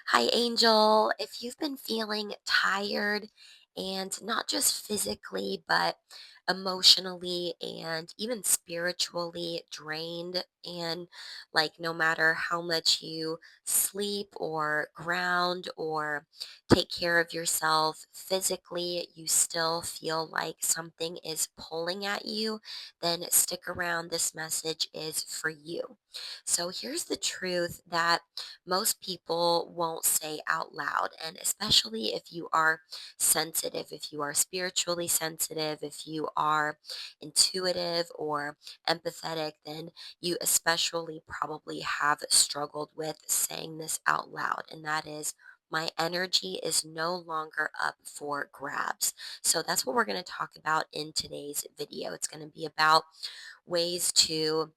Hi, Angel. If you've been feeling tired and not just physically, but emotionally and even spiritually drained, and like no matter how much you sleep or ground or take care of yourself physically, you still feel like something is pulling at you, then stick around. This message is for you. So here's the truth that most people won't say out loud. And especially if you are sensitive, if you are spiritually sensitive, if you are intuitive or empathetic, then you especially probably have struggled with saying this out loud. And that is, my energy is no longer up for grabs. So that's what we're going to talk about in today's video. It's going to be about ways to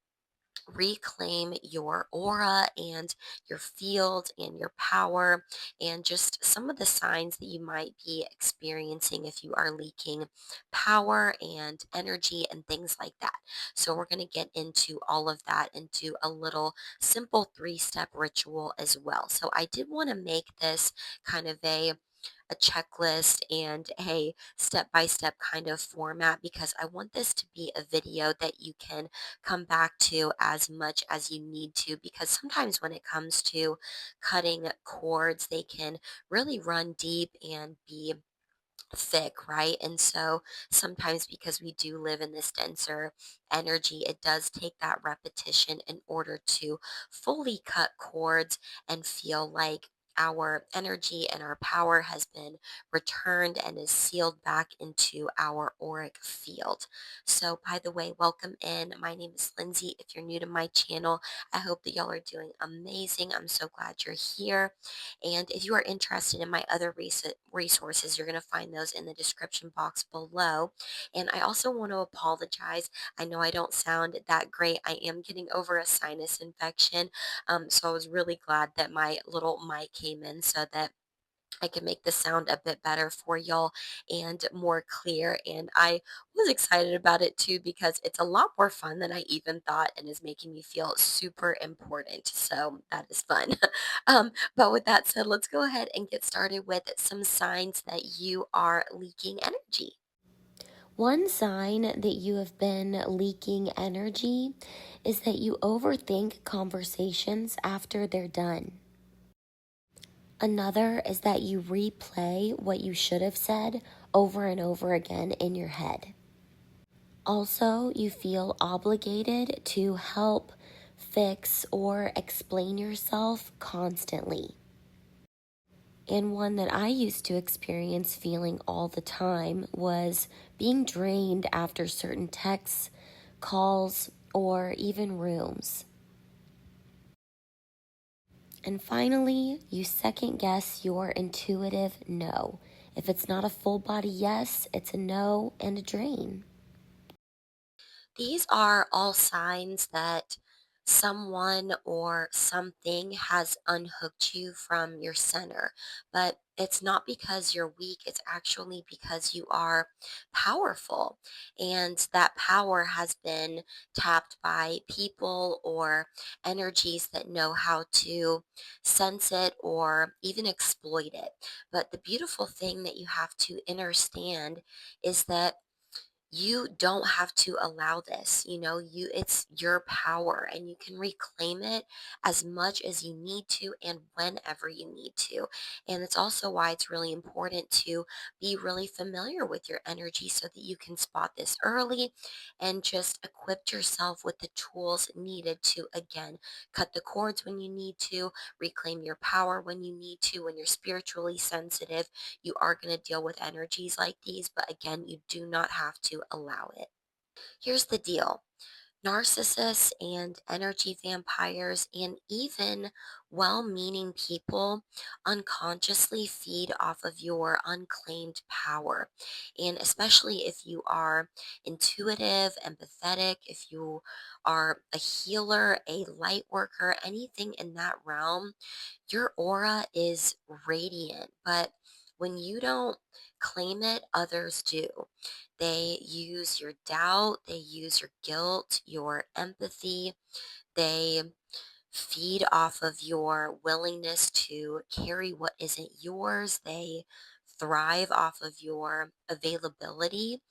reclaim your aura and your field and your power, and just some of the signs that you might be experiencing if you are leaking power and energy and things like that. So, we're going to get into all of that into a little simple 3 step ritual as well. So, I did want to make this kind of a checklist and a step by step kind of format because I want this to be a video that you can come back to as much as you need to, because sometimes when it comes to cutting cords, they can really run deep and be thick, right? And so sometimes because we do live in this denser energy, it does take that repetition in order to fully cut cords and feel like our energy and our power has been returned and is sealed back into our auric field. So, by the way, welcome in. My name is Lindsay. If you're new to my channel, I hope that y'all are doing amazing. I'm so glad you're here. And if you are interested in my other resources, you're going to find those in the description box below. And I also want to apologize. I know I don't sound that great. I am getting over a sinus infection. So I was really glad that my little mic came in so that I can make the sound a bit better for y'all and more clear. And I was excited about it too because it's a lot more fun than I even thought and is making me feel super important. So that is fun. But with that said, let's go ahead and get started with some signs that you are leaking energy. One sign that you have been leaking energy is that you overthink conversations after they're done. Another is that you replay what you should have said over and over again in your head. Also, you feel obligated to help, fix, or explain yourself constantly. And one that I used to experience feeling all the time was being drained after certain texts, calls, or even rooms. And finally, you second guess your intuitive no. If it's not a full body yes, it's a no and a drain. These are all signs that someone or something has unhooked you from your center. But it's not because you're weak, it's actually because you are powerful. And that power has been tapped by people or energies that know how to sense it or even exploit it. But the beautiful thing that you have to understand is that you don't have to allow this. It's your power and you can reclaim it as much as you need to and whenever you need to. And it's also why it's really important to be really familiar with your energy so that you can spot this early and just equip yourself with the tools needed to, again, cut the cords when you need to, reclaim your power when you need to. When you're spiritually sensitive, you are going to deal with energies like these, but again, you do not have to allow it. Here's the deal: narcissists and energy vampires, and even well meaning people unconsciously feed off of your unclaimed power. And especially if you are intuitive, empathetic, if you are a healer, a light worker, anything in that realm, your aura is radiant. But when you don't claim it, others do. They use your doubt, they use your guilt, your empathy. They feed off of your willingness to carry what isn't yours. They thrive off of your availability,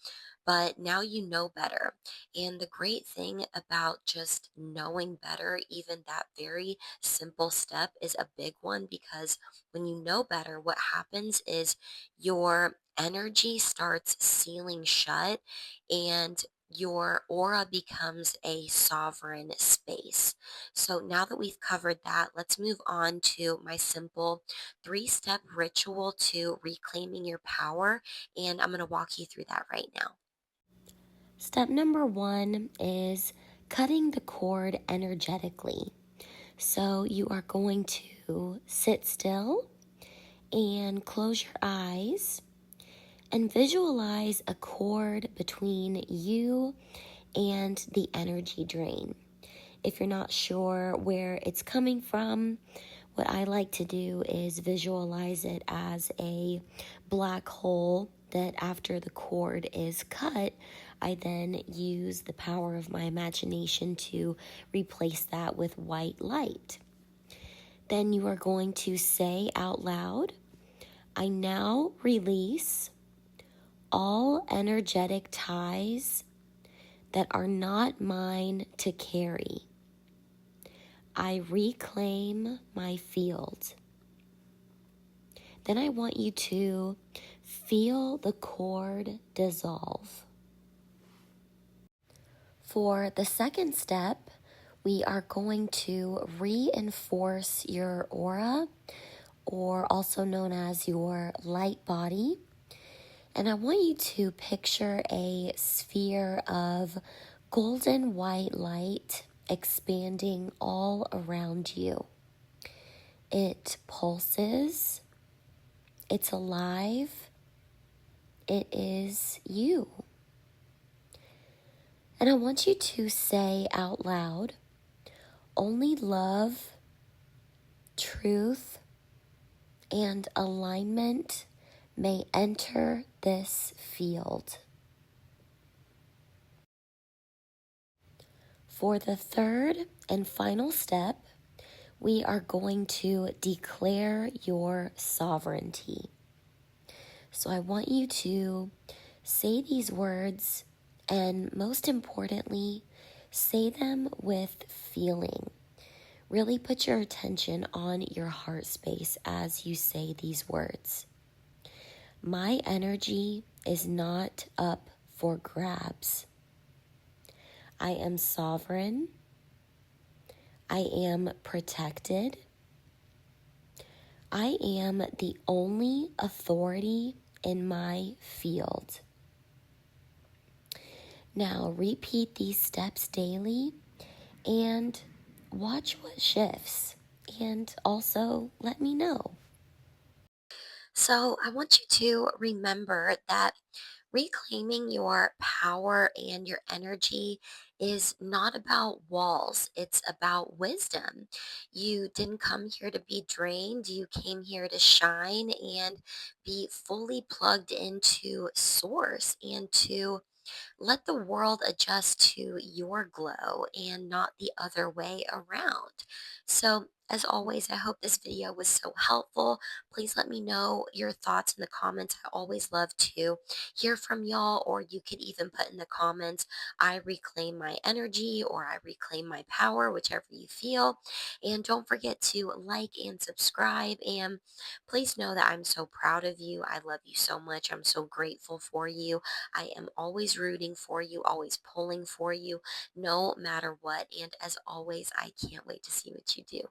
but now you know better. And the great thing about just knowing better, even that very simple step, is a big one because when you know better, what happens is your energy starts sealing shut and your aura becomes a sovereign space. So now that we've covered that, let's move on to my simple 3-step ritual to reclaiming your power. And I'm going to walk you through that right now. Step number one is cutting the cord energetically. So you are going to sit still and close your eyes and visualize a cord between you and the energy drain. If you're not sure where it's coming from, what I like to do is visualize it as a black hole that after the cord is cut, I then use the power of my imagination to replace that with white light. Then you are going to say out loud, I now release all energetic ties that are not mine to carry. I reclaim my field. Then I want you to feel the cord dissolve. For the second step, we are going to reinforce your aura, or also known as your light body. And I want you to picture a sphere of golden white light expanding all around you. It pulses, it's alive, it is you. And I want you to say out loud, only love, truth, and alignment may enter this field. For the third and final step, we are going to declare your sovereignty. So I want you to say these words, and most importantly, say them with feeling. Really put your attention on your heart space as you say these words. My energy is not up for grabs. I am sovereign. I am protected. I am the only authority in my field. Now repeat these steps daily and watch what shifts. And also let me know. So I want you to remember that reclaiming your power and your energy is not about walls, it's about wisdom. You didn't come here to be drained, you came here to shine and be fully plugged into source and to let the world adjust to your glow and not the other way around. So, as always, I hope this video was so helpful. Please let me know your thoughts in the comments. I always love to hear from y'all, or you could even put in the comments, I reclaim my energy or I reclaim my power, whichever you feel. And don't forget to like and subscribe. And please know that I'm so proud of you. I love you so much. I'm so grateful for you. I am always rooting for you, always pulling for you, no matter what. And as always, I can't wait to see what you do.